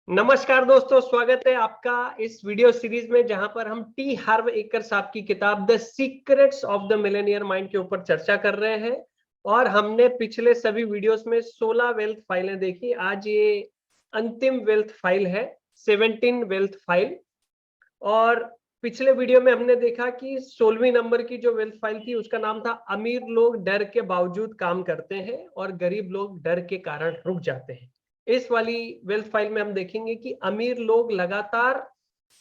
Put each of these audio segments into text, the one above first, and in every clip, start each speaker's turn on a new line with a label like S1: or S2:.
S1: नमस्कार दोस्तों, स्वागत है आपका इस वीडियो सीरीज में जहां पर हम टी हार्व एकर साहब की किताब the secrets of the Millionaire mind के ऊपर चर्चा कर रहे हैं। और हमने पिछले सभी वीडियोस में 16 वेल्थ फाइलें देखी। आज ये अंतिम वेल्थ फाइल है, 17 वेल्थ फाइल। और पिछले वीडियो में हमने देखा कि 16वीं नंबर की जो वेल्थ फाइल थी उसका नाम था अमीर लोग डर के बावजूद काम करते हैं और गरीब लोग डर के कारण रुक जाते हैं। इस वाली वेल्थ फाइल में हम देखेंगे कि अमीर लोग लगातार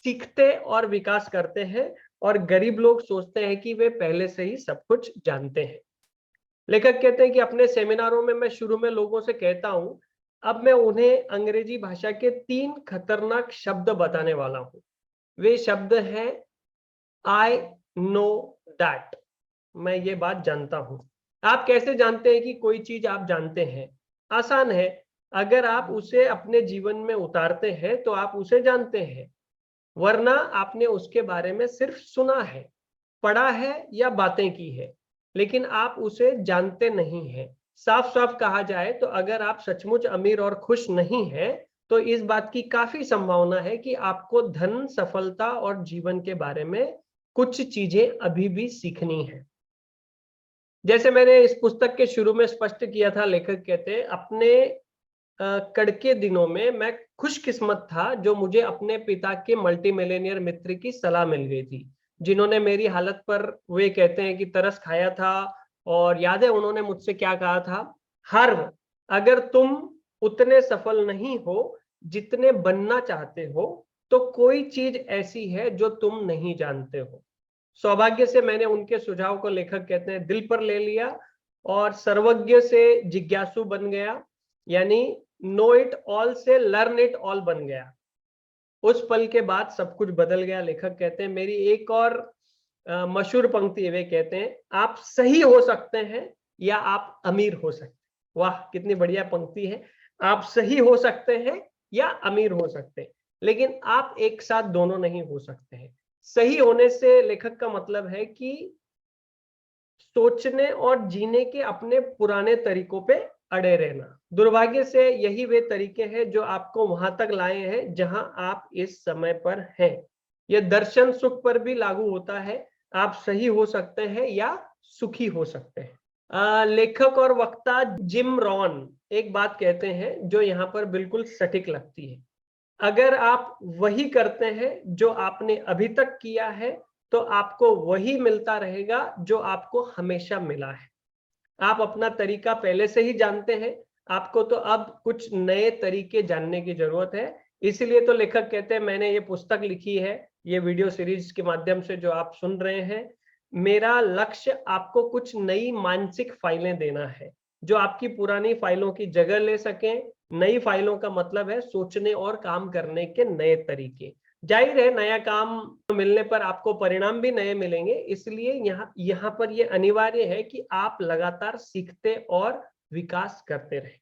S1: सीखते और विकास करते हैं और गरीब लोग सोचते हैं कि वे पहले से ही सब कुछ जानते हैं। लेखक कहते हैं कि अपने सेमिनारों में मैं शुरू में लोगों से कहता हूं, अब मैं उन्हें अंग्रेजी भाषा के 3 खतरनाक शब्द बताने वाला हूं। वे शब्द हैं आई नो दैट। मैं ये बात जानता हूं। आप कैसे जानते हैं कि कोई चीज आप जानते हैं? आसान है। अगर आप उसे अपने जीवन में उतारते हैं तो आप उसे जानते हैं, वरना आपने उसके बारे में सिर्फ सुना है, पढ़ा है या बातें की है, लेकिन आप उसे जानते नहीं हैं। साफ साफ कहा जाए तो अगर आप सचमुच अमीर और खुश नहीं हैं तो इस बात की काफी संभावना है कि आपको धन, सफलता और जीवन के बारे में कुछ चीजें अभी भी सीखनी है। जैसे मैंने इस पुस्तक के शुरू में स्पष्ट किया था, लेखक कहते हैं अपने कड़के दिनों में मैं खुशकिस्मत था जो मुझे अपने पिता के मल्टी मिलियनियर मित्र की सलाह मिल गई थी, जिन्होंने मेरी हालत पर, वे कहते हैं कि तरस खाया था। और याद है उन्होंने मुझसे क्या कहा था? हर्व, अगर तुम उतने सफल नहीं हो जितने बनना चाहते हो तो कोई चीज ऐसी है जो तुम नहीं जानते हो। सौभाग्य से मैंने उनके सुझाव को, लेखक कहते हैं, दिल पर ले लिया और सर्वज्ञ से जिज्ञासु बन गया, यानी नो इट ऑल से लर्न इट ऑल बन गया। उस पल के बाद सब कुछ बदल गया। लेखक कहते हैं मेरी एक और मशहूर पंक्ति है, वे कहते हैं आप सही हो सकते हैं या आप अमीर हो सकते हैं। वाह, कितनी बढ़िया पंक्ति है। आप सही हो सकते हैं या अमीर हो सकते हैं, लेकिन आप एक साथ दोनों नहीं हो सकते हैं। सही होने से लेखक का मतलब है कि सोचने और जीने के अपने पुराने तरीकों पे अड़े रहना। दुर्भाग्य से यही वे तरीके हैं जो आपको वहां तक लाए हैं जहां आप इस समय पर हैं। यह दर्शन सुख पर भी लागू होता है। आप सही हो सकते हैं या सुखी हो सकते हैं। लेखक और वक्ता जिम रॉन एक बात कहते हैं जो यहाँ पर बिल्कुल सटीक लगती है। अगर आप वही करते हैं जो आपने अभी तक किया है तो आपको वही मिलता रहेगा जो आपको हमेशा मिला है। आप अपना तरीका पहले से ही जानते हैं, आपको तो अब कुछ नए तरीके जानने की जरूरत है। इसीलिए तो लेखक कहते हैं मैंने ये पुस्तक लिखी है, ये वीडियो सीरीज के माध्यम से जो आप सुन रहे हैं, मेरा लक्ष्य आपको कुछ नई मानसिक फाइलें देना है जो आपकी पुरानी फाइलों की जगह ले सकें। नई फाइलों का मतलब है सोचने और काम करने के नए तरीके। जाहिर है नया काम मिलने पर आपको परिणाम भी नए मिलेंगे, इसलिए यहाँ पर ये अनिवार्य है कि आप लगातार सीखते और विकास करते रहें।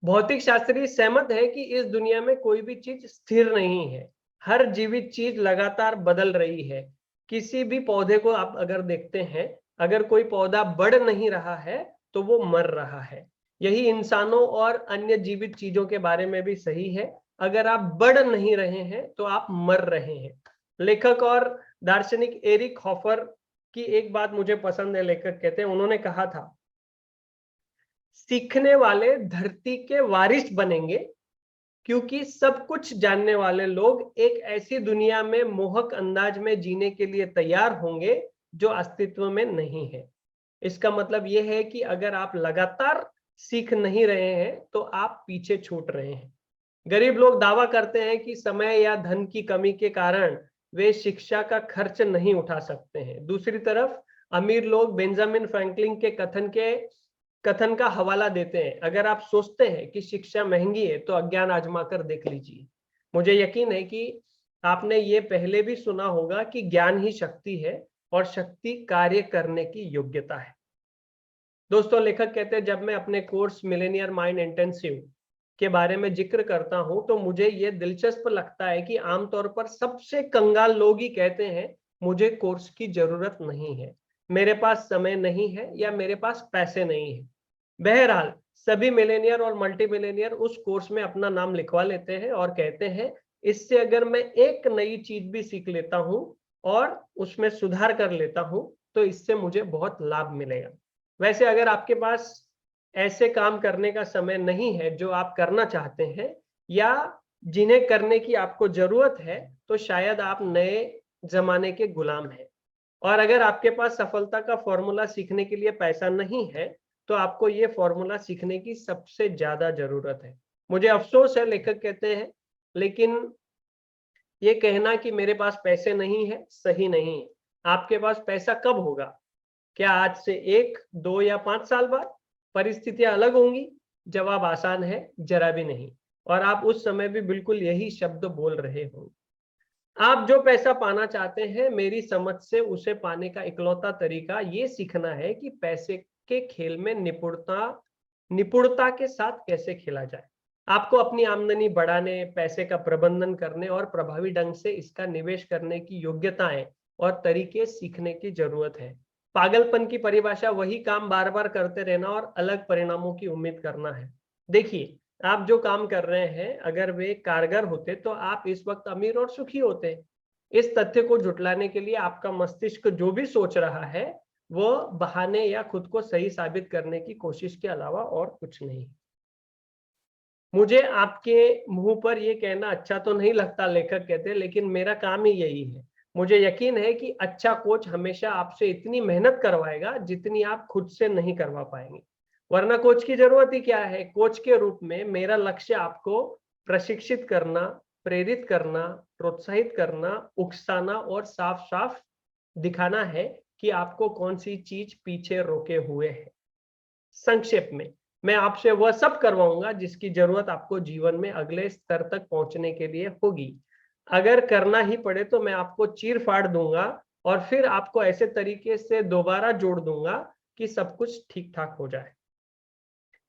S1: भौतिक शास्त्री सहमत है कि इस दुनिया में कोई भी चीज स्थिर नहीं है। हर जीवित चीज लगातार बदल रही है। किसी भी पौधे को आप अगर देखते हैं, अगर कोई पौधा बढ़ नहीं रहा है तो वो मर रहा है। यही इंसानों और अन्य जीवित चीजों के बारे में भी सही है। अगर आप बढ़ नहीं रहे हैं तो आप मर रहे हैं। लेखक और दार्शनिक एरिक हॉफर की एक बात मुझे पसंद है। लेखक कहते हैं, उन्होंने कहा था सीखने वाले धरती के वारिस बनेंगे क्योंकि सब कुछ जानने वाले लोग एक ऐसी दुनिया में मोहक अंदाज में जीने के लिए तैयार होंगे जो अस्तित्व में नहीं है। इसका मतलब यह है कि अगर आप लगातार सीख नहीं रहे हैं तो आप पीछे छूट रहे हैं। गरीब लोग दावा करते हैं कि समय या धन की कमी के कारण वे शिक्षा का खर्च नहीं उठा सकते हैं। दूसरी तरफ अमीर लोग बेंजामिन फ्रैंकलिन के कथन का हवाला देते हैं, अगर आप सोचते हैं कि शिक्षा महंगी है तो अज्ञान आजमा कर देख लीजिए। मुझे यकीन है कि आपने ये पहले भी सुना होगा कि ज्ञान ही शक्ति है और शक्ति कार्य करने की योग्यता है। दोस्तों, लेखक कहते हैं जब मैं अपने कोर्स मिलेनियर माइंड इंटेंसिव के बारे में जिक्र करता हूं तो मुझे यह दिलचस्प लगता है कि आमतौर पर सबसे कंगाल लोग ही कहते हैं मुझे कोर्स की जरूरत नहीं है, मेरे पास समय नहीं है या मेरे पास पैसे नहीं है। बहरहाल सभी मिलेनियर और मल्टी मिलेनियर उस कोर्स में अपना नाम लिखवा लेते हैं और कहते हैं इससे अगर मैं एक नई चीज भी सीख लेता हूं और उसमें सुधार कर लेता हूं तो इससे मुझे बहुत लाभ मिलेगा। वैसे अगर आपके पास ऐसे काम करने का समय नहीं है जो आप करना चाहते हैं या जिन्हें करने की आपको जरूरत है, तो शायद आप नए जमाने के गुलाम हैं। और अगर आपके पास सफलता का फॉर्मूला सीखने के लिए पैसा नहीं है, तो आपको ये फॉर्मूला सीखने की सबसे ज्यादा जरूरत है। मुझे अफसोस है, लेखक कहते हैं, लेकिन ये कहना कि मेरे पास पैसे नहीं है सही नहीं है। आपके पास पैसा कब होगा? क्या आज से 1, 2 या 5 साल बाद? परिस्थितियां अलग होंगी। जवाब आसान है, जरा भी नहीं। और आप उस समय भी बिल्कुल यही शब्द बोल रहे होंगे। आप जो पैसा पाना चाहते हैं, मेरी समझ से उसे पाने का इकलौता तरीका ये सीखना है कि पैसे के खेल में निपुणता के साथ कैसे खेला जाए। आपको अपनी आमदनी बढ़ाने, पैसे का प्रबंधन करने और प्रभावी ढंग से इसका निवेश करने की योग्यताएं और तरीके सीखने की जरूरत है। पागलपन की परिभाषा वही काम बार बार करते रहना और अलग परिणामों की उम्मीद करना है। देखिए, आप जो काम कर रहे हैं, अगर वे कारगर होते तो आप इस वक्त अमीर और सुखी होते। इस तथ्य को जुटलाने के लिए आपका मस्तिष्क जो भी सोच रहा है, वो बहाने या खुद को सही साबित करने की कोशिश के अलावा और कुछ नहीं। मुझे आपके मुंह पर यह कहना अच्छा तो नहीं लगता, लेखक कहते, लेकिन मेरा काम ही यही है। मुझे यकीन है कि अच्छा कोच हमेशा आपसे इतनी मेहनत करवाएगा जितनी आप खुद से नहीं करवा पाएंगे। वरना कोच की जरूरत ही क्या है? कोच के रूप में मेरा लक्ष्य आपको प्रशिक्षित करना, प्रेरित करना, प्रोत्साहित करना, उकसाना और साफ साफ दिखाना है कि आपको कौन सी चीज पीछे रोके हुए है। संक्षेप में, मैं आपसे वह सब करवाऊंगा जिसकी जरूरत आपको जीवन में अगले स्तर तक पहुंचने के लिए होगी। अगर करना ही पड़े तो मैं आपको चीर फाड़ दूंगा और फिर आपको ऐसे तरीके से दोबारा जोड़ दूंगा कि सब कुछ ठीक ठाक हो जाए।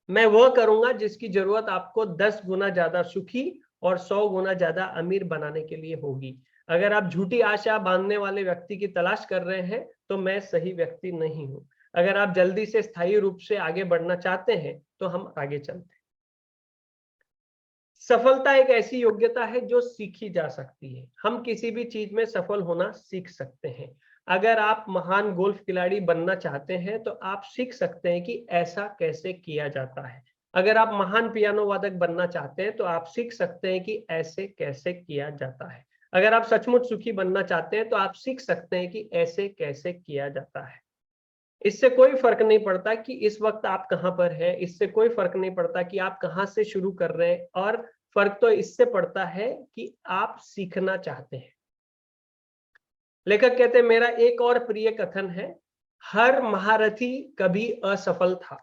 S1: मैं वह करूंगा जिसकी जरूरत आपको 10 गुना ज्यादा सुखी और 100 गुना ज्यादा अमीर बनाने के लिए होगी। अगर आप झूठी आशा बांधने वाले व्यक्ति की तलाश कर रहे हैं, तो मैं सही व्यक्ति नहीं हूं। अगर आप जल्दी से स्थायी रूप से आगे बढ़ना चाहते हैं, तो हम आगे चलते हैं। सफलता एक ऐसी योग्यता है जो सीखी जा सकती है। हम किसी भी चीज में सफल होना सीख सकते हैं। अगर आप महान गोल्फ खिलाड़ी बनना चाहते हैं, तो आप सीख सकते हैं कि ऐसा कैसे किया जाता है। अगर आप महान पियानो वादक बनना चाहते हैं, तो आप सीख सकते हैं कि ऐसे कैसे किया जाता है। अगर आप सचमुच सुखी बनना चाहते हैं, तो आप सीख सकते हैं कि ऐसे कैसे किया जाता है। इससे कोई फर्क नहीं पड़ता कि इस वक्त आप कहां पर हैं, इससे कोई फर्क नहीं पड़ता कि आप कहां से शुरू कर रहे हैं, और फर्क तो इससे पड़ता है कि आप सीखना चाहते हैं। लेखक कहते हैं, मेरा एक और प्रिय कथन है, हर महारथी कभी असफल था।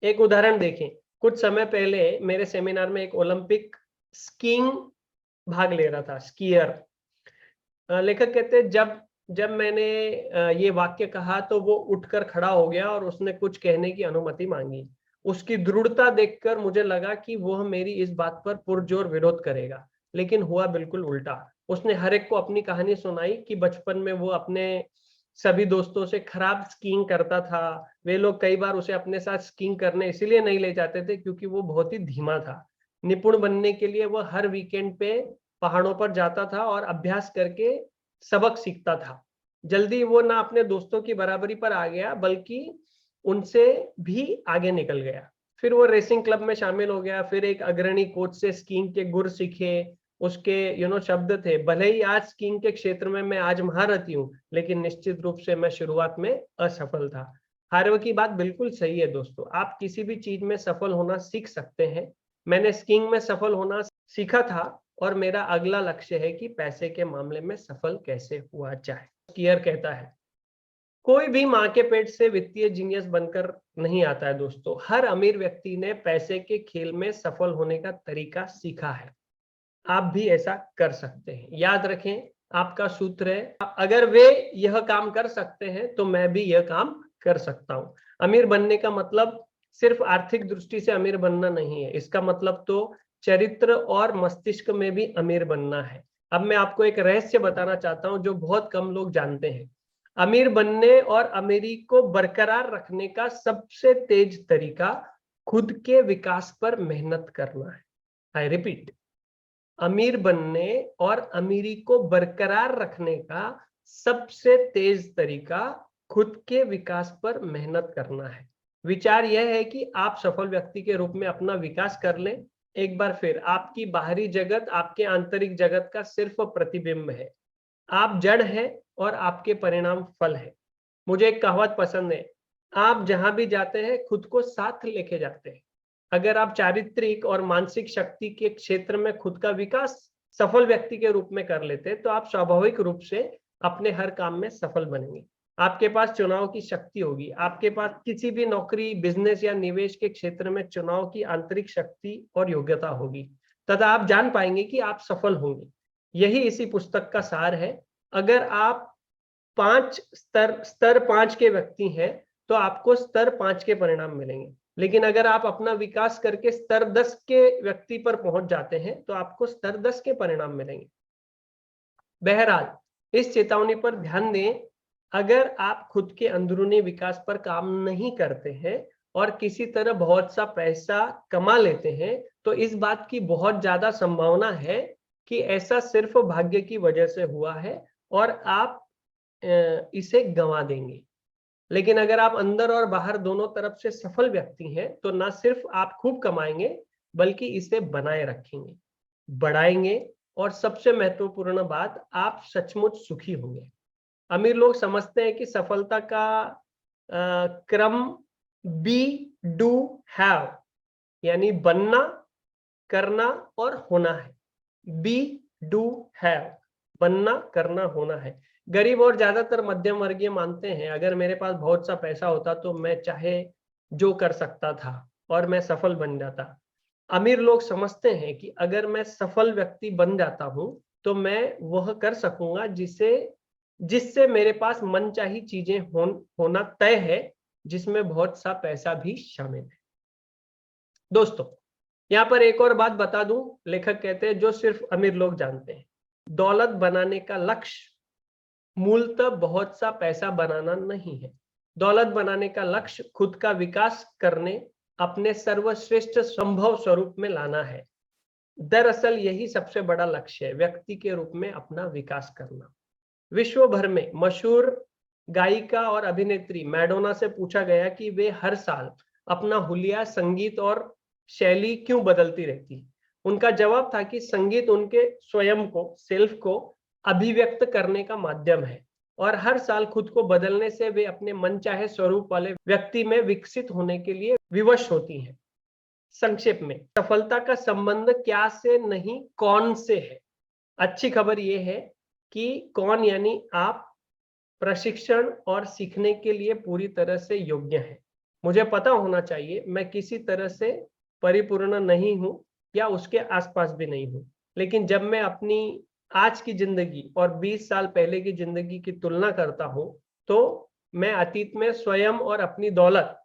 S1: एक उदाहरण देखें। कुछ समय पहले मेरे सेमिनार में एक ओलंपिक स्कीइंग भाग ले रहा था, स्कीयर। लेखक कहते हैं, जब जब मैंने ये वाक्य कहा तो वो उठकर खड़ा हो गया और उसने कुछ कहने की अनुमति मांगी। उसकी दृढ़ता देखकर मुझे लगा कि वह मेरी इस बात पर पुरजोर विरोध करेगा, लेकिन हुआ बिल्कुल उल्टा। उसने हर एक को अपनी कहानी सुनाई कि बचपन में वो अपने सभी दोस्तों से खराब स्कीइंग करता था। वे लोग कई बार उसे अपने साथ स्कीइंग करने इसीलिए नहीं ले जाते थे क्योंकि वो बहुत ही धीमा था। निपुण बनने के लिए वह हर वीकेंड पे पहाड़ों पर जाता था और अभ्यास करके सबक सीखता था। जल्दी वो ना अपने दोस्तों की बराबरी पर आ गया, बल्कि उनसे भी आगे निकल गया। फिर वो रेसिंग क्लब में शामिल हो गया, फिर एक अग्रणी कोच से स्कीइंग के गुर सीखे। उसके शब्द थे, भले ही आज स्कीइंग के क्षेत्र में मैं आज महारथी हूँ, लेकिन निश्चित रूप से मैं शुरुआत में असफल था। हार्व की बात बिल्कुल सही है दोस्तों, आप किसी भी चीज में सफल होना सीख सकते हैं। मैंने स्कीइंग में सफल होना सीखा था और मेरा अगला लक्ष्य है कि पैसे के मामले में सफल कैसे हुआ जाए। स्कीयर कहता है, कोई भी मां के पेट से वित्तीय जीनियस बनकर नहीं आता है दोस्तों। हर अमीर व्यक्ति ने पैसे के खेल में सफल होने का तरीका सीखा है। आप भी ऐसा कर सकते हैं। याद रखें, आपका सूत्र है, अगर वे यह काम कर सकते हैं तो मैं भी यह काम कर सकता हूं। अमीर बनने का मतलब सिर्फ आर्थिक दृष्टि से अमीर बनना नहीं है, इसका मतलब तो चरित्र और मस्तिष्क में भी अमीर बनना है। अब मैं आपको एक रहस्य बताना चाहता हूं जो बहुत कम लोग जानते हैं। अमीर बनने और अमीरी को बरकरार रखने का सबसे तेज तरीका खुद के विकास पर मेहनत करना है। आई रिपीट, अमीर बनने और अमीरी को बरकरार रखने का सबसे तेज तरीका खुद के विकास पर मेहनत करना है। विचार यह है कि आप सफल व्यक्ति के रूप में अपना विकास कर लें। एक बार फिर, आपकी बाहरी जगत आपके आंतरिक जगत का सिर्फ प्रतिबिंब है। आप जड़ हैं और आपके परिणाम फल है। मुझे एक कहावत पसंद है, आप जहां भी जाते हैं खुद को साथ लेके जाते हैं। अगर आप चारित्रिक और मानसिक शक्ति के क्षेत्र में खुद का विकास सफल व्यक्ति के रूप में कर लेते हैं तो आप स्वाभाविक रूप से अपने हर काम में सफल बनेंगे। आपके पास चुनाव की शक्ति होगी। आपके पास किसी भी नौकरी, बिजनेस या निवेश के क्षेत्र में चुनाव की आंतरिक शक्ति और योग्यता होगी तथा आप जान पाएंगे कि आप सफल होंगे। यही इसी पुस्तक का सार है। अगर आप स्तर 5 के व्यक्ति हैं तो आपको स्तर 5 के परिणाम मिलेंगे, लेकिन अगर आप अपना विकास करके स्तर 10 के व्यक्ति पर पहुंच जाते हैं तो आपको स्तर 10 के परिणाम मिलेंगे। बहरहाल, इस चेतावनी पर ध्यान दें, अगर आप खुद के अंदरूनी विकास पर काम नहीं करते हैं और किसी तरह बहुत सा पैसा कमा लेते हैं तो इस बात की बहुत ज्यादा संभावना है कि ऐसा सिर्फ भाग्य की वजह से हुआ है और आप इसे गंवा देंगे। लेकिन अगर आप अंदर और बाहर दोनों तरफ से सफल व्यक्ति हैं तो ना सिर्फ आप खूब कमाएंगे बल्कि इसे बनाए रखेंगे, बढ़ाएंगे और सबसे महत्वपूर्ण बात, आप सचमुच सुखी होंगे। अमीर लोग समझते हैं कि सफलता का क्रम बी डू हैव यानी बनना, करना और होना है। बी डू हैव, बनना, करना, होना है। गरीब और ज्यादातर मध्यम वर्गीय मानते हैं अगर मेरे पास बहुत सा पैसा होता तो मैं चाहे जो कर सकता था और मैं सफल बन जाता। अमीर लोग समझते हैं कि अगर मैं सफल व्यक्ति बन जाता हूं तो मैं वह कर सकूंगा जिससे मेरे पास मनचाही चीजें होना तय है, जिसमें बहुत सा पैसा भी शामिल है। दोस्तों, यहाँ पर एक और बात बता दूं, लेखक कहते हैं जो सिर्फ अमीर लोग जानते हैं, दौलत बनाने का लक्ष्य मूलतः बहुत सा पैसा बनाना नहीं है। दौलत बनाने का लक्ष्य खुद का विकास करने, अपने सर्वश्रेष्ठ संभव स्वरूप में लाना है। दरअसल यही सबसे बड़ा लक्ष्य है, व्यक्ति के रूप में अपना विकास करना। विश्व भर में मशहूर गायिका और अभिनेत्री मैडोना से पूछा गया कि वे हर साल अपना हुलिया, संगीत और शैली क्यों बदलती रहती। उनका जवाब था कि संगीत उनके स्वयं को, सेल्फ को अभिव्यक्त करने का माध्यम है और हर साल खुद को बदलने से वे अपने मनचाहे स्वरूप वाले व्यक्ति में विकसित होने के लिए विवश होती हैं। संक्षेप में, सफलता का संबंध क्या से नहीं, कौन से है। अच्छी खबर यह है कि कौन यानी आप प्रशिक्षण और सीखने के लिए पूरी तरह से योग्य हैं। मुझे पता होना चाहिए मैं किसी तरह से परिपूर्ण नहीं हूं या उसके आसपास भी नहीं हूं, लेकिन जब मैं अपनी आज की जिंदगी और 20 साल पहले की जिंदगी की तुलना करता हूं तो मैं अतीत में स्वयं और अपनी दौलत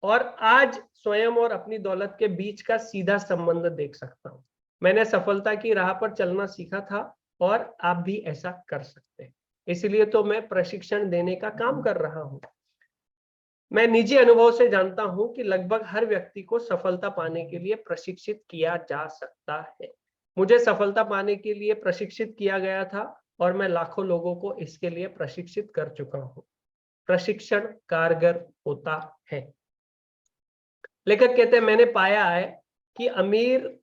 S1: और आज स्वयं और अपनी दौलत के बीच का सीधा संबंध देख सकता हूं। मैंने सफलता की राह पर चलना सीखा था और आप भी ऐसा कर सकते हैं। इसलिए तो मैं प्रशिक्षण देने का काम कर रहा हूं। मैं निजी अनुभव से जानता हूं कि लगभग हर व्यक्ति को सफलता पाने के लिए प्रशिक्षित किया जा सकता है। मुझे सफलता पाने के लिए प्रशिक्षित किया गया था और मैं लाखों लोगों को इसके लिए प्रशिक्षित कर चुका हूं। प्रशिक्षण कारगर होता है। लेखक कहते हैं, मैंने पाया है कि अमीर,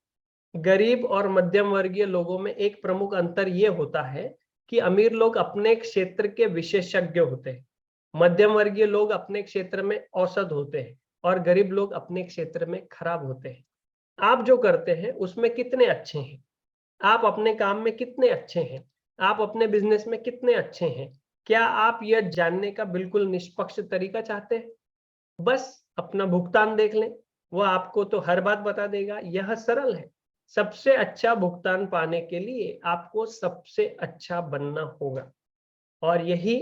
S1: गरीब और मध्यम वर्गीय लोगों में एक प्रमुख अंतर यह होता है कि अमीर लोग अपने क्षेत्र के विशेषज्ञ होते हैं, मध्यम वर्गीय लोग अपने क्षेत्र में औसत होते हैं और गरीब लोग अपने क्षेत्र में खराब होते हैं। आप जो करते हैं उसमें कितने अच्छे हैं, आप अपने काम में कितने अच्छे हैं, आप अपने बिजनेस में कितने अच्छे हैं, क्या आप यह जानने का बिल्कुल निष्पक्ष तरीका चाहते हैं? बस अपना भुगतान देख लें, वो आपको तो हर बात बता देगा। यह सरल है। सबसे अच्छा भुगतान पाने के लिए आपको सबसे अच्छा बनना होगा और यही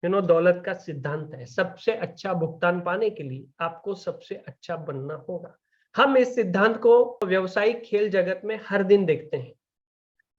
S1: दौलत का सिद्धांत है। सबसे अच्छा भुगतान पाने के लिए आपको सबसे अच्छा बनना होगा। हम इस सिद्धांत को व्यावसायिक खेल जगत में हर दिन देखते हैं।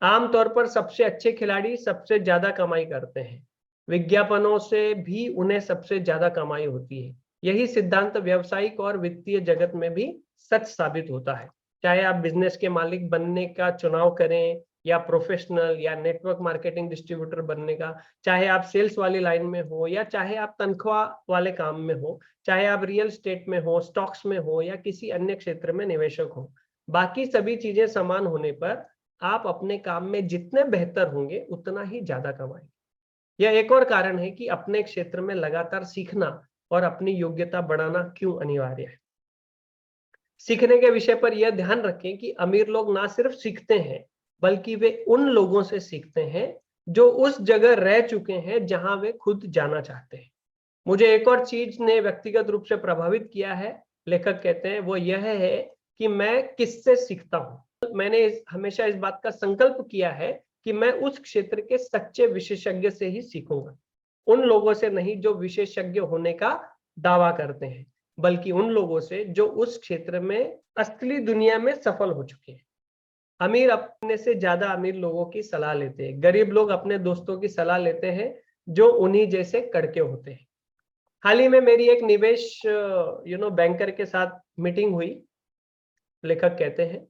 S1: आमतौर पर सबसे अच्छे खिलाड़ी सबसे ज्यादा कमाई करते हैं, विज्ञापनों से भी उन्हें सबसे ज्यादा कमाई होती है। यही सिद्धांत व्यावसायिक और वित्तीय जगत में भी सच साबित होता है। चाहे आप बिजनेस के मालिक बनने का चुनाव करें, या प्रोफेशनल या नेटवर्क मार्केटिंग डिस्ट्रीब्यूटर बनने का, चाहे आप सेल्स वाली लाइन में हो, या चाहे आप तनख्वाह वाले काम में हो, चाहे आप रियल एस्टेट में हो, स्टॉक्स में हो, या किसी अन्य क्षेत्र में निवेशक हो, बाकी सभी चीजें समान होने पर आप अपने काम में जितने बेहतर होंगे उतना ही ज्यादा कमाएंगे। यह एक और कारण है कि अपने क्षेत्र में लगातार सीखना और अपनी योग्यता बढ़ाना क्यों अनिवार्य है। सीखने के विषय पर यह ध्यान रखें कि अमीर लोग ना सिर्फ सीखते हैं, बल्कि वे उन लोगों से सीखते हैं जो उस जगह रह चुके हैं जहां वे खुद जाना चाहते हैं। मुझे एक और चीज ने व्यक्तिगत रूप से प्रभावित किया है, लेखक कहते हैं, वो यह है कि मैं किससे सीखता हूं। मैंने हमेशा इस बात का संकल्प किया है कि मैं उस क्षेत्र के सच्चे विशेषज्ञ से ही सीखूंगा, उन लोगों से नहीं जो विशेषज्ञ होने का दावा करते हैं, बल्कि उन लोगों से जो उस क्षेत्र में असली दुनिया में सफल हो चुके हैं। अमीर अपने से ज्यादा अमीर लोगों की सलाह लेते हैं, गरीब लोग अपने दोस्तों की सलाह लेते हैं जो उन्हीं जैसे कड़के होते हैं। हाल ही में मेरी एक निवेश बैंकर के साथ मीटिंग हुई, लेखक कहते हैं,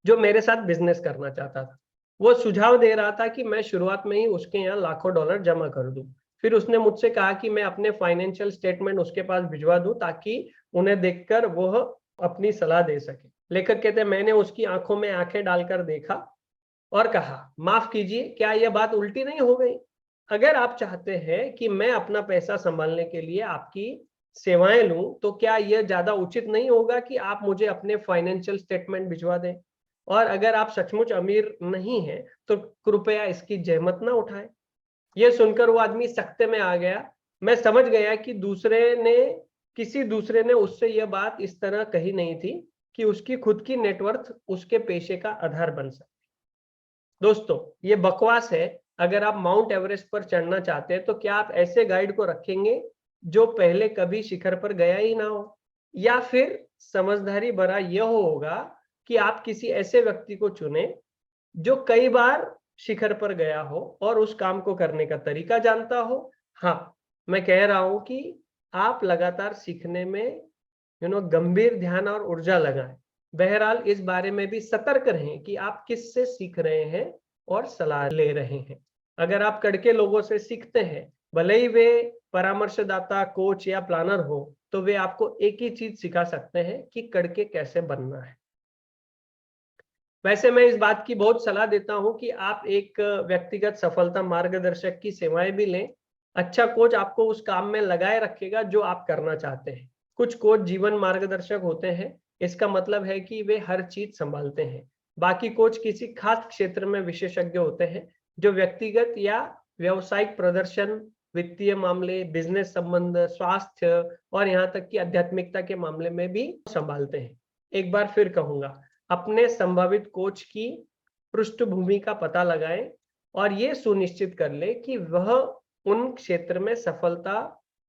S1: जो मेरे साथ बिजनेस करना चाहता था। वो सुझाव दे रहा था कि मैं शुरुआत में ही उसके यहाँ लाखों डॉलर जमा कर दूं। फिर उसने मुझसे कहा कि मैं अपने फाइनेंशियल स्टेटमेंट उसके पास भिजवा दूं ताकि उन्हें देखकर वह अपनी सलाह दे सके। लेखक कहते हैं, मैंने उसकी आंखों में आंखें डालकर देखा और कहा, माफ कीजिए, क्या यह बात उल्टी नहीं हो गई? अगर आप चाहते हैं कि मैं अपना पैसा संभालने के लिए आपकी सेवाएं लूं, तो क्या यह ज्यादा उचित नहीं होगा कि आप मुझे अपने फाइनेंशियल स्टेटमेंट भिजवा दें? और अगर आप सचमुच अमीर नहीं हैं, तो कृपया इसकी जहमत ना उठाएं। यह सुनकर वो आदमी सख्ते में आ गया। मैं समझ गया कि किसी दूसरे ने उससे यह बात इस तरह कही नहीं थी कि उसकी खुद की नेटवर्थ उसके पेशे का आधार बन सके। दोस्तों, ये बकवास है। अगर आप माउंट एवरेस्ट पर चढ़ना चाहते हैं, तो क्या आप ऐसे गाइड को रखेंगे जो पहले कभी शिखर पर गया ही ना हो? या फिर समझदारी भरा यह होगा कि आप किसी ऐसे व्यक्ति को चुने जो कई बार शिखर पर गया हो और उस काम को करने का तरीका जानता हो? हाँ, मैं कह रहा हूं कि आप लगातार सीखने में गंभीर ध्यान और ऊर्जा लगाएं। बहरहाल इस बारे में भी सतर्क रहें कि आप किससे सीख रहे हैं और सलाह ले रहे हैं। अगर आप कड़के लोगों से सीखते हैं, भले ही वे परामर्शदाता, कोच या प्लानर हो, तो वे आपको एक ही चीज सिखा सकते हैं कि कड़के कैसे बनना है। वैसे मैं इस बात की बहुत सलाह देता हूं कि आप एक व्यक्तिगत सफलता मार्गदर्शक की सेवाएं भी लें। अच्छा कोच आपको उस काम में लगाए रखेगा जो आप करना चाहते हैं। कुछ कोच जीवन मार्गदर्शक होते हैं, इसका मतलब है कि वे हर चीज संभालते हैं। बाकी कोच किसी खास क्षेत्र में विशेषज्ञ होते हैं, जो व्यक्तिगत या व्यावसायिक प्रदर्शन, वित्तीय मामले, बिजनेस संबंध, स्वास्थ्य और यहाँ तक कि आध्यात्मिकता के मामले में भी संभालते हैं। एक बार फिर कहूंगा, अपने संभावित कोच की पृष्ठभूमि का पता लगाएं और ये सुनिश्चित कर ले कि वह उन क्षेत्र में सफलता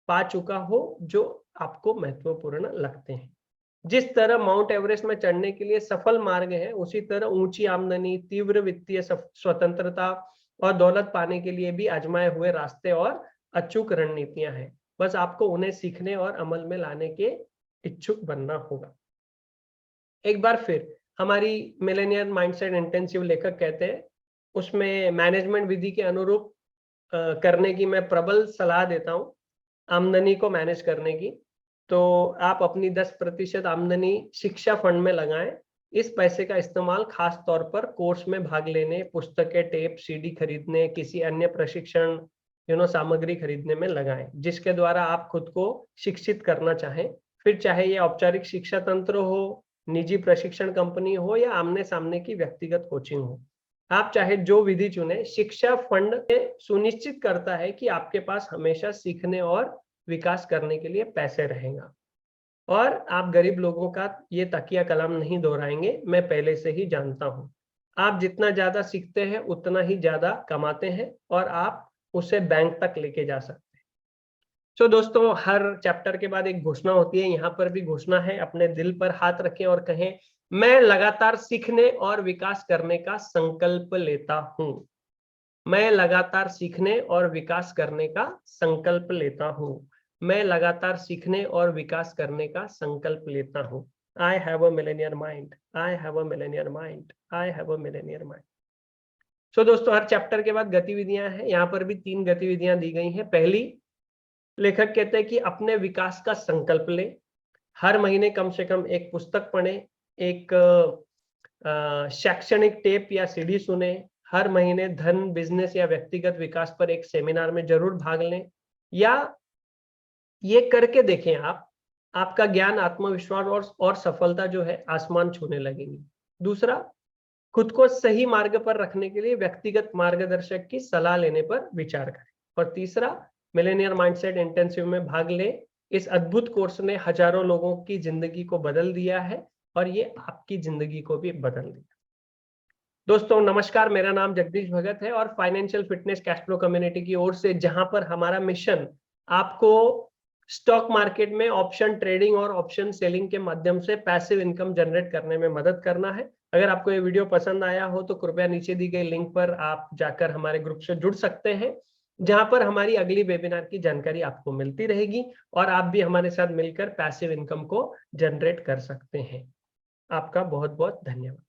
S1: पा चुका हो जो आपको महत्वपूर्ण लगते हैं। जिस तरह माउंट एवरेस्ट में चढ़ने के लिए सफल मार्ग है, उसी तरह ऊंची आमदनी, तीव्र वित्तीय स्वतंत्रता और दौलत पाने के लिए भी आजमाए हुए रास्ते और अचूक रणनीतियां हैं। बस आपको उन्हें सीखने और अमल में लाने के इच्छुक बनना होगा। एक बार फिर हमारी मिलेनियर माइंडसेट इंटेंसिव लेखक कहते हैं, उसमें मैनेजमेंट विधि के अनुरूप करने की मैं प्रबल सलाह देता हूं, आमदनी को मैनेज करने की। तो आप अपनी 10% आमदनी शिक्षा फंड में लगाएं। इस पैसे का इस्तेमाल खास तौर पर कोर्स में भाग लेने, पुस्तकें, टेप, सीडी खरीदने, किसी अन्य प्रशिक्षण सामग्री खरीदने में लगाएं, जिसके द्वारा आप खुद को शिक्षित करना चाहें। फिर चाहे ये औपचारिक शिक्षा तंत्र हो, निजी प्रशिक्षण कंपनी हो या आमने सामने की व्यक्तिगत कोचिंग हो, आप चाहे जो विधि चुने, शिक्षा फंड सुनिश्चित करता है कि आपके पास हमेशा सीखने और विकास करने के लिए पैसे रहेगा। और आप गरीब लोगों का ये तकिया कलाम नहीं दोहराएंगे, मैं पहले से ही जानता हूं। आप जितना ज्यादा सीखते हैं उतना ही ज्यादा कमाते हैं और आप उसे बैंक तक लेके जा सकते हैं। तो दोस्तों, हर चैप्टर के बाद एक घोषणा होती है। यहाँ पर भी घोषणा है, अपने दिल पर हाथ रखें और कहें, मैं लगातार सीखने और विकास करने का संकल्प लेता हूं। मैं लगातार सीखने और विकास करने का संकल्प लेता हूं। मैं लगातार सीखने और विकास करने का संकल्प लेता हूं। I have a millionaire mind. I have a millionaire mind. I have a millionaire mind. सो दोस्तों, हर चैप्टर के बाद गतिविधियां हैं। यहाँ पर भी 3 गतिविधियां दी गई हैं। पहली, लेखक कहते हैं कि अपने विकास का संकल्प ले, हर महीने कम से कम एक पुस्तक पढ़े, एक शैक्षणिक टेप या सीडी सुने, हर महीने धन, बिजनेस या व्यक्तिगत विकास पर एक सेमिनार में जरूर भाग लें, या ये करके देखें आप, आपका ज्ञान, आत्मविश्वास और सफलता जो है आसमान छूने लगेंगी। दूसरा, खुद को सही मार्ग पर रखने के लिए व्यक्तिगत मार्गदर्शक की सलाह लेने पर विचार करें। और तीसरा, मिलेनियर माइंडसेट इंटेंसिव में भाग ले। इस अद्भुत कोर्स ने हजारों लोगों की जिंदगी को बदल दिया है और ये आपकी जिंदगी को भी बदल दिया। दोस्तों नमस्कार, मेरा नाम जगदीश भगत है और financial fitness cash flow community की ओर से, जहां पर हमारा मिशन आपको स्टॉक मार्केट में ऑप्शन ट्रेडिंग और ऑप्शन सेलिंग के माध्यम से पैसिव इनकम जनरेट करने में मदद करना है। अगर आपको ये वीडियो पसंद आया हो तो कृपया नीचे दी गई लिंक पर आप जाकर हमारे ग्रुप से जुड़ सकते हैं, जहां पर हमारी अगली वेबिनार की जानकारी आपको मिलती रहेगी और आप भी हमारे साथ मिलकर पैसिव इनकम को जनरेट कर सकते हैं। आपका बहुत बहुत धन्यवाद।